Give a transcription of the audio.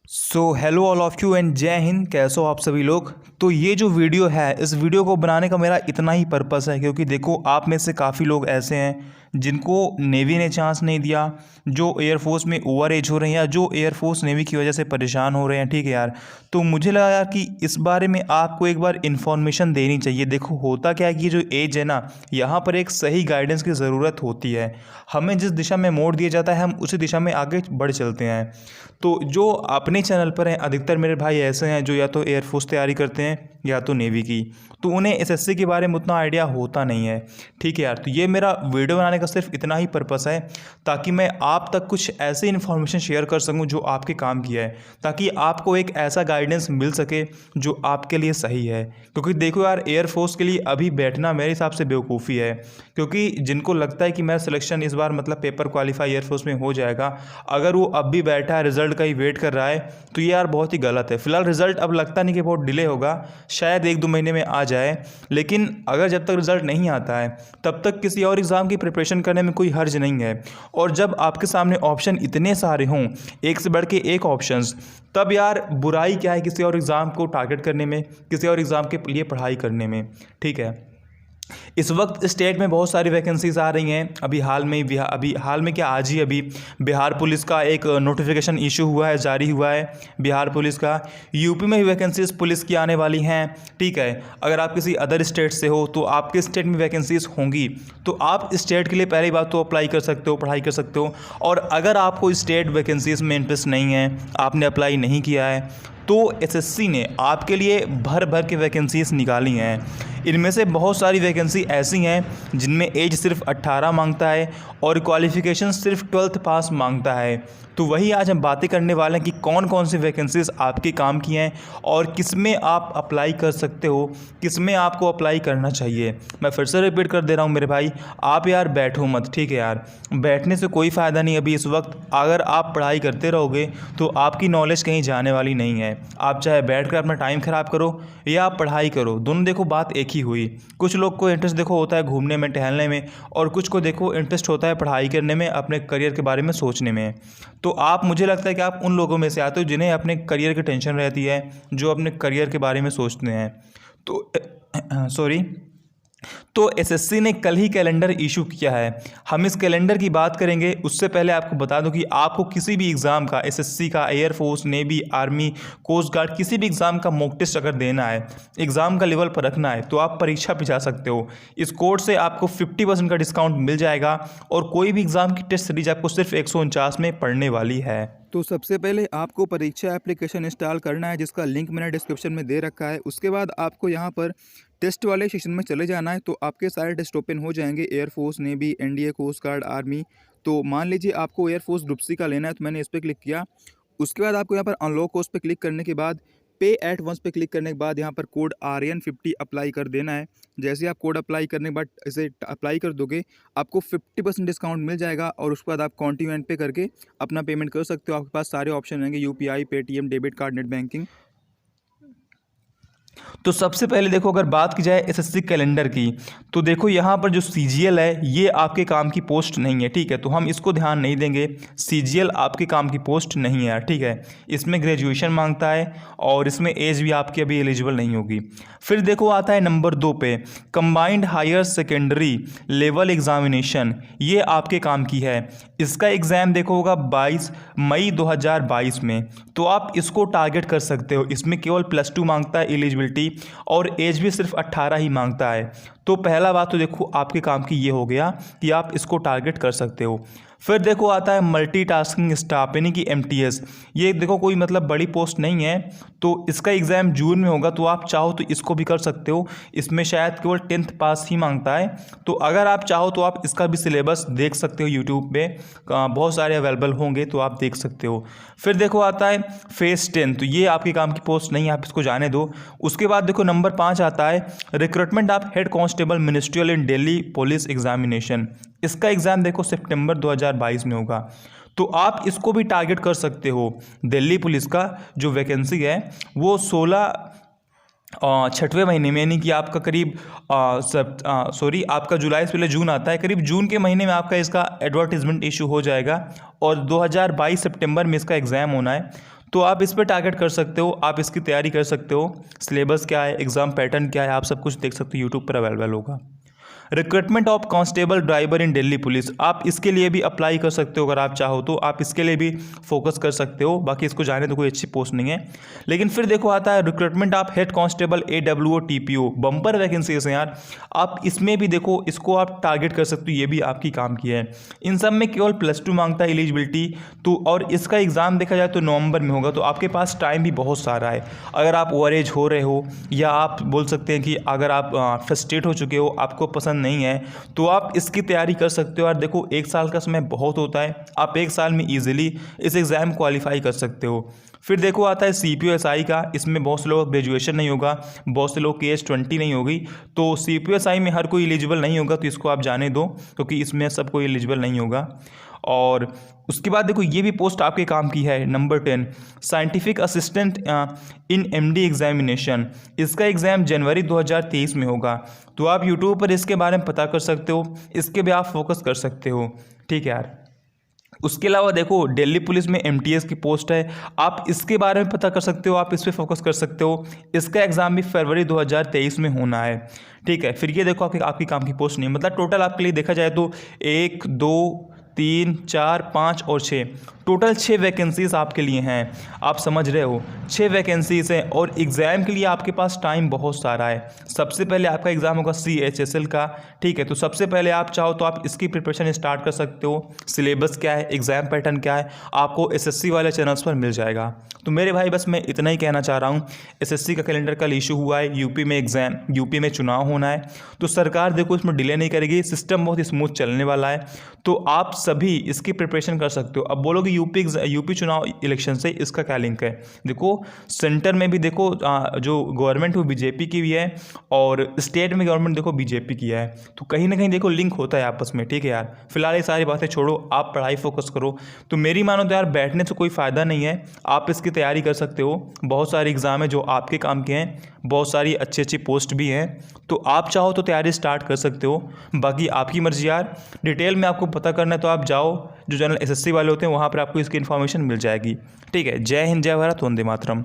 Hello all of you and जय हिंद। कैसे हो आप सभी लोग। तो ये जो वीडियो है, इस वीडियो को बनाने का मेरा इतना ही पर्पस है क्योंकि देखो आप में से काफ़ी लोग ऐसे हैं जिनको नेवी ने चांस नहीं दिया, जो एयरफोर्स में ओवर एज हो रहे हैं या जो एयरफोर्स नेवी की वजह से परेशान हो रहे हैं। ठीक है यार, तो मुझे लगा यार कि इस बारे में आपको एक बार इन्फॉर्मेशन देनी चाहिए। देखो होता क्या है कि जो एज है ना, यहाँ पर एक सही गाइडेंस की ज़रूरत होती है। हमें जिस दिशा में मोड़ दिया जाता है हम उसी दिशा में आगे बढ़ चलते हैं। तो जो अपने चैनल पर हैं अधिकतर मेरे भाई ऐसे हैं जो या तो एयरफोर्स तैयारी करते हैं या तो नेवी की, तो उन्हें एसएससी के बारे में उतना आइडिया होता नहीं है। ठीक है यार, तो ये मेरा वीडियो बनाने का सिर्फ इतना ही पर्पस है ताकि मैं आप तक कुछ ऐसी इन्फॉर्मेशन शेयर कर सकूं जो आपके काम की है, ताकि आपको एक ऐसा गाइडेंस मिल सके जो आपके लिए सही है। क्योंकि देखो यार, एयरफोर्स के लिए अभी बैठना मेरे हिसाब से बेवकूफ़ी है। क्योंकि जिनको लगता है कि मेरा सिलेक्शन इस बार मतलब पेपर क्वालिफाई एयरफोर्स में हो जाएगा, अगर वो अब भी बैठा है रिजल्ट का ही वेट कर रहा है, तो ये यार बहुत ही गलत है। फिलहाल रिजल्ट अब लगता नहीं कि बहुत डिले होगा, शायद 1-2 महीने में आ जाए। लेकिन अगर जब तक रिजल्ट नहीं आता है तब तक किसी और एग्ज़ाम की प्रिपरेशन करने में कोई हर्ज नहीं है। और जब आपके सामने ऑप्शन इतने सारे हों, एक से बढ़ के एक ऑप्शंस, तब यार बुराई क्या है किसी और एग्ज़ाम को टारगेट करने में, किसी और एग्ज़ाम के लिए पढ़ाई करने में। ठीक है, इस वक्त स्टेट में बहुत सारी वैकेंसीज आ रही हैं। अभी हाल में क्या, आज ही अभी बिहार पुलिस का एक नोटिफिकेशन इशू हुआ है, जारी हुआ है बिहार पुलिस का। यूपी में भी वैकेंसीज पुलिस की आने वाली हैं। ठीक है, अगर आप किसी अदर स्टेट से हो तो आपके स्टेट में वैकेंसीज होंगी, तो आप स्टेट के लिए पहली बात तो अप्लाई कर सकते हो, पढ़ाई कर सकते हो। और अगर आपको स्टेट वैकेंसीज में इंटरेस्ट नहीं है, आपने अप्लाई नहीं किया है, तो एसएससी ने आपके लिए भर भर के वैकेंसीज निकाली हैं। इनमें से बहुत सारी वैकेंसी ऐसी हैं जिनमें एज सिर्फ 18 मांगता है और क्वालिफ़िकेशन सिर्फ 12th पास मांगता है। तो वही आज हम बातें करने वाले हैं कि कौन कौन सी वैकेंसीज आपके काम की हैं और किस में आप अप्लाई कर सकते हो, किस में आपको अप्लाई करना चाहिए। मैं फिर से रिपीट कर दे रहा हूँ मेरे भाई, आप यार बैठो मत। ठीक है यार, बैठने से कोई फ़ायदा नहीं। अभी इस वक्त अगर आप पढ़ाई करते रहोगे तो आपकी नॉलेज कहीं जाने वाली नहीं है। आप चाहे बैठ कर अपना टाइम ख़राब करो या आप पढ़ाई करो, दोनों देखो बात एक ही हुई। कुछ लोग को इंटरेस्ट देखो होता है घूमने में, टहलने में, और कुछ को देखो इंटरेस्ट होता है पढ़ाई करने में, अपने करियर के बारे में सोचने में। तो आप, मुझे लगता है कि आप उन लोगों में से आते हो जिन्हें अपने करियर की टेंशन रहती है, जो अपने करियर के बारे में सोचते हैं। तो सॉरी, तो एसएससी ने कल ही कैलेंडर इशू किया है। हम इस कैलेंडर की बात करेंगे, उससे पहले आपको बता दूं कि आपको किसी भी एग्ज़ाम का, एसएससी का, air force, navy, army, coast guard, किसी भी एग्ज़ाम का मॉक टेस्ट अगर देना है, एग्ज़ाम का लेवल पर रखना है, तो आप परीक्षा पे जा सकते हो। इस कोड से आपको 50% का डिस्काउंट मिल जाएगा और कोई भी एग्ज़ाम की टेस्ट सीरीज आपको सिर्फ 149 में पड़ने वाली है। तो सबसे पहले आपको परीक्षा एप्लीकेशन इंस्टॉल करना है, जिसका लिंक मैंने डिस्क्रिप्शन में दे रखा है। उसके बाद आपको यहाँ पर टेस्ट वाले सेशन में चले जाना है, तो आपके सारे टेस्ट ओपन हो जाएंगे, air force, navy, NDA, coast guard, army. तो मान लीजिए आपको एयरफोर्स ग्रुप सी का लेना है, तो मैंने इस पर क्लिक किया। उसके बाद आपको यहाँ पर अनलॉक कोर्स पे क्लिक करने के बाद पे एट वंस पे क्लिक करने के बाद यहाँ पर कोड RN50 अप्लाई कर देना है। जैसे ही आप कोड अप्लाई करने के बाद इसे अप्लाई कर दोगे, आपको 50% डिस्काउंट मिल जाएगा और उसके बाद आप कॉन्टिन्यू एंड पे करके अपना पेमेंट कर सकते हो। आपके पास सारे ऑप्शन रहेंगे, UPI, Paytm, debit card, net banking. तो सबसे पहले देखो, अगर बात की जाए एसएससी कैलेंडर की, तो देखो यहाँ पर जो सीजीएल है ये आपके काम की पोस्ट नहीं है। ठीक है, तो हम इसको ध्यान नहीं देंगे। सीजीएल आपके काम की पोस्ट नहीं है यार। ठीक है, इसमें ग्रेजुएशन मांगता है और इसमें एज भी आपकी अभी एलिजिबल नहीं होगी। फिर देखो आता है नंबर 2 पे, combined higher secondary level examination, ये आपके काम की है। इसका एग्ज़ाम देखो होगा 22 मई 2022 में, तो आप इसको टारगेट कर सकते हो। इसमें केवल +2 मांगता है एलिजिबिलिटी और एज भी सिर्फ 18 ही मांगता है। तो पहला बात तो देखो आपके काम की ये हो गया कि आप इसको टारगेट कर सकते हो। फिर देखो आता है मल्टीटास्किंग स्टाफ यानी कि MTS। ये देखो कोई मतलब बड़ी पोस्ट नहीं है, तो इसका एग्ज़ाम जून में होगा, तो आप चाहो तो इसको भी कर सकते हो। इसमें शायद केवल 10th पास ही मांगता है, तो अगर आप चाहो तो आप इसका भी सिलेबस देख सकते हो यूट्यूब पे, बहुत सारे अवेलेबल होंगे तो आप देख सकते हो। फिर देखो आता है फेज 10, तो ये आपके काम की पोस्ट नहीं है, आप इसको जाने दो। उसके बाद देखो नंबर 5 आता है recruitment of head constable ministerial in Delhi police examination. इसका एग्ज़ाम देखो सितंबर 2022 में होगा, तो आप इसको भी टारगेट कर सकते हो। दिल्ली पुलिस का जो वैकेंसी है वो 6वें महीने में, यानी कि आपका करीब आपका जुलाई से पहले जून आता है, करीब जून के महीने में आपका इसका एडवर्टीजमेंट इशू हो जाएगा और 2022 सितंबर में इसका एग्ज़ाम होना है। तो आप इस पे टारगेट कर सकते हो, आप इसकी तैयारी कर सकते हो। सिलेबस क्या है, एग्ज़ाम पैटर्न क्या है, आप सब कुछ देख सकते हो, यूट्यूब पर अवेलेबल होगा। Recruitment of constable driver in Delhi police, आप इसके लिए भी अप्लाई कर सकते हो, अगर आप चाहो तो आप इसके लिए भी फोकस कर सकते हो। बाकी इसको जाने तो कोई अच्छी पोस्ट नहीं है। लेकिन फिर देखो आता है recruitment of head constable AWO TPO, bumper vacancies हैं यार। आप इसमें भी देखो, इसको आप टारगेट कर सकते हो, ये भी आपकी काम की है। इन सब में केवल +2 मांगता है एलिजिबिलिटी, तो और इसका एग्ज़ाम देखा जाए तो नवंबर में होगा, तो आपके पास टाइम भी बहुत सारा है। अगर आप ओवर एज हो रहे हो, या आप बोल सकते हैं कि अगर आप फ्रस्ट्रेट हो चुके हो, आपको पसंद नहीं है, तो आप इसकी तैयारी कर सकते हो। और देखो 1 साल का समय बहुत होता है, आप 1 साल में ईजिली इस एग्ज़ाम क्वालिफाई कर सकते हो। फिर देखो आता है CPO SI का, इसमें बहुत से लोग ग्रेजुएशन नहीं होगा, बहुत से लोग की एज 20 नहीं होगी, तो CPO SI में हर कोई एलिजिबल नहीं होगा, तो इसको आप जाने दो, क्योंकि इसमें सब कोई एलिजिबल नहीं होगा। और उसके बाद देखो ये भी पोस्ट आपके काम की है, number 10 scientific assistant in MD examination. इसका एग्ज़ाम जनवरी 2023 में होगा, तो आप यूट्यूब पर इसके बारे में पता कर सकते हो, इसके भी आप फोकस कर सकते हो। ठीक है यार। उसके अलावा देखो दिल्ली पुलिस में MTS की पोस्ट है, आप इसके बारे में पता कर सकते हो, आप इस पर फोकस कर सकते हो। इसका एग्ज़ाम भी फरवरी 2023 में होना है। ठीक है। फिर ये देखो आपकी काम की पोस्ट नहीं, मतलब टोटल आपके लिए देखा जाए तो 1 2 3 4 5 और 6, टोटल 6 वैकेंसीज आपके लिए हैं। आप समझ रहे हो, 6 वैकेंसीज हैं, और एग्ज़ाम के लिए आपके पास टाइम बहुत सारा है। सबसे पहले आपका एग्ज़ाम होगा CHSL का। ठीक है, तो सबसे पहले आप चाहो तो आप इसकी प्रिपरेशन स्टार्ट कर सकते हो। सिलेबस क्या है, एग्ज़ाम पैटर्न क्या है, आपको SSC वाले चैनल्स पर मिल जाएगा। तो मेरे भाई बस मैं इतना ही कहना चाह रहा हूँ। SSC का कैलेंडर कल इशू हुआ है, यूपी में एग्ज़ाम, यूपी में चुनाव होना है, तो सरकार देखो इसमें डिले नहीं करेगी, सिस्टम बहुत स्मूथ चलने वाला है, तो आप सभी इसकी प्रिपरेशन कर सकते हो। अब बोलोगे यूपी चुनाव इलेक्शन से इसका क्या लिंक है? देखो सेंटर में भी देखो जो गवर्नमेंट वो बीजेपी की भी है, और स्टेट में गवर्नमेंट देखो बीजेपी की है, तो कहीं ना कहीं देखो लिंक होता है आपस में। ठीक है यार, फिलहाल ये सारी बातें छोड़ो, आप पढ़ाई फोकस करो। तो मेरी मानो तो यार बैठने से कोई फ़ायदा नहीं है, आप इसकी तैयारी कर सकते हो। बहुत सारे एग्ज़ाम है जो आपके काम के हैं, बहुत सारी अच्छी अच्छी पोस्ट भी हैं, तो आप चाहो तो तैयारी स्टार्ट कर सकते हो। बाकी आपकी मर्जी यार, डिटेल में आपको पता करना है तो आप जाओ, जो चैनल SSC वाले होते हैं वहाँ पर आपको इसकी इन्फॉर्मेशन मिल जाएगी। ठीक है। जय हिंद, जय भारत, वंदे मातरम।